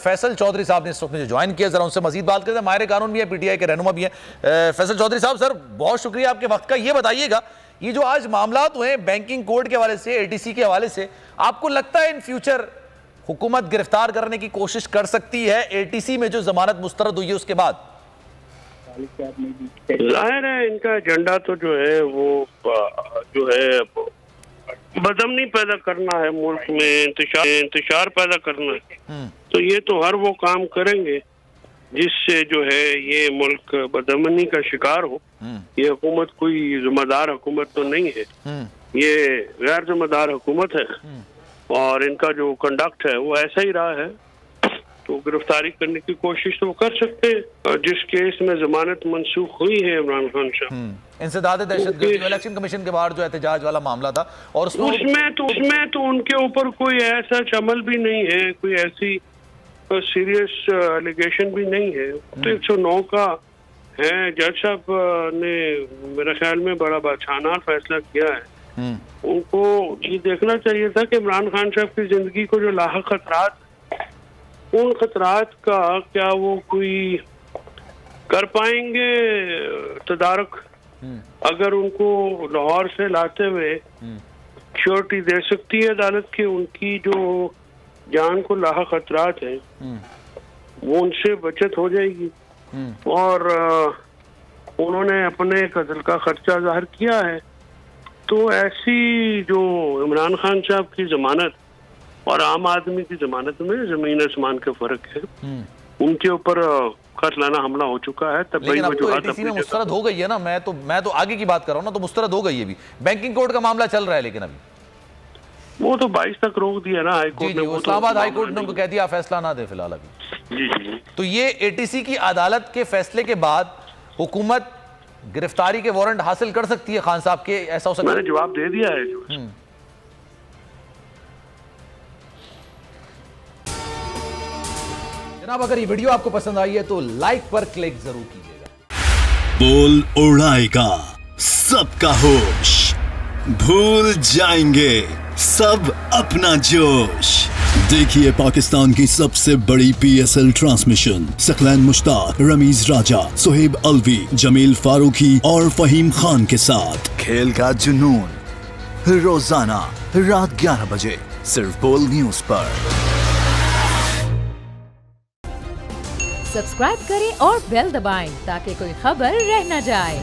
फैसल चौधरी साहब ने इस वक्त मुझे ज्वाइन किया, जरा उनसे मजीद बात करते हैं। माहिर कानून भी है, पीटीआई के रहनुमा भी हैं। फैसल चौधरी साहब, सर बहुत शुक्रिया आपके वक्त का। ये बताइएगा, ये जो आज मामला हुए बैंकिंग कोड के हवाले से, एटीसी के हवाले से, आपको लगता है इन फ्यूचर हुकूमत गिरफ्तार करने की कोशिश कर सकती है एटीसी में जो जमानत मुस्तरद हुई है उसके बाद? जाहिर है इनका एजेंडा तो जो है वो जो है बदमनी पैदा करना है, मुल्क में इंतशार पैदा करना है। तो ये तो हर वो काम करेंगे जिससे जो है ये मुल्क बदमनी का शिकार हो। ये हुकूमत कोई जिम्मेदार हुकूमत तो नहीं है, ये गैर जिम्मेदार हुकूमत है और इनका जो कंडक्ट है वो ऐसा ही रहा है। तो गिरफ्तारी करने की कोशिश तो कर सकते हैं। जिस केस में जमानत मंसूख हुई है इमरान खान साहब, इंसदाद दहशतगर्दी इलेक्शन कमीशन के बाहर जो एहतजाज वाला मामला था, और उसमें तो उनके ऊपर कोई ऐसा अमल भी नहीं है, कोई ऐसी सीरियस एलिगेशन भी नहीं है। तो 109 का है। जज साहब ने मेरे ख्याल में बड़ा बादशाहाना फैसला किया है। उनको ये देखना चाहिए था कि इमरान खान साहब की जिंदगी को जो लाहक खतरात, उन खतरात का क्या वो कोई कर पाएंगे तदारक? अगर उनको लाहौर से लाते हुए श्योरिटी दे सकती है अदालत की उनकी जो जान को लाहक खतरात है वो उनसे बचत हो जाएगी। और उन्होंने अपने कत्ल का खर्चा जाहिर किया है। तो ऐसी जो इमरान खान साहब की जमानत और आम आदमी की जमानत में जमीन आसमान का फर्क है। उनके ऊपर कातलाना हमला हो चुका है। तब लेकिन अब तो एटीसी में मुस्तरद हो गई है ना। मैं तो आगे की बात कर रहा हूँ ना, तो मुस्तरद हो गई है। भी बैंकिंग कोड का मामला चल रहा है, लेकिन अभी वो तो 22 तक रोक दिया ना हाईकोर्ट ने। इस्लामाबाद हाईकोर्ट ने उनको कह दिया फैसला ना दे फिलहाल अभी। जी। तो ये एटीसी की अदालत के फैसले के बाद हुकूमत गिरफ्तारी के वारंट हासिल कर सकती है खान साहब के? ऐसा हो सकता है? मैंने जवाब दे दिया है। जनाब, अगर ये वीडियो आपको पसंद आई है तो लाइक पर क्लिक जरूर कीजिएगा। बोल उड़ाएगा सबका होश, भूल जाएंगे सब अपना जोश। देखिए पाकिस्तान की सबसे बड़ी PSL ट्रांसमिशन सकलैन मुश्ताक, रमीज राजा, सुहेब अलवी, जमील फारूकी और फहीम खान के साथ खेल का जुनून रोजाना रात 11 बजे सिर्फ बोल न्यूज पर। सब्सक्राइब करें और बेल दबाएं ताकि कोई खबर रह न जाए।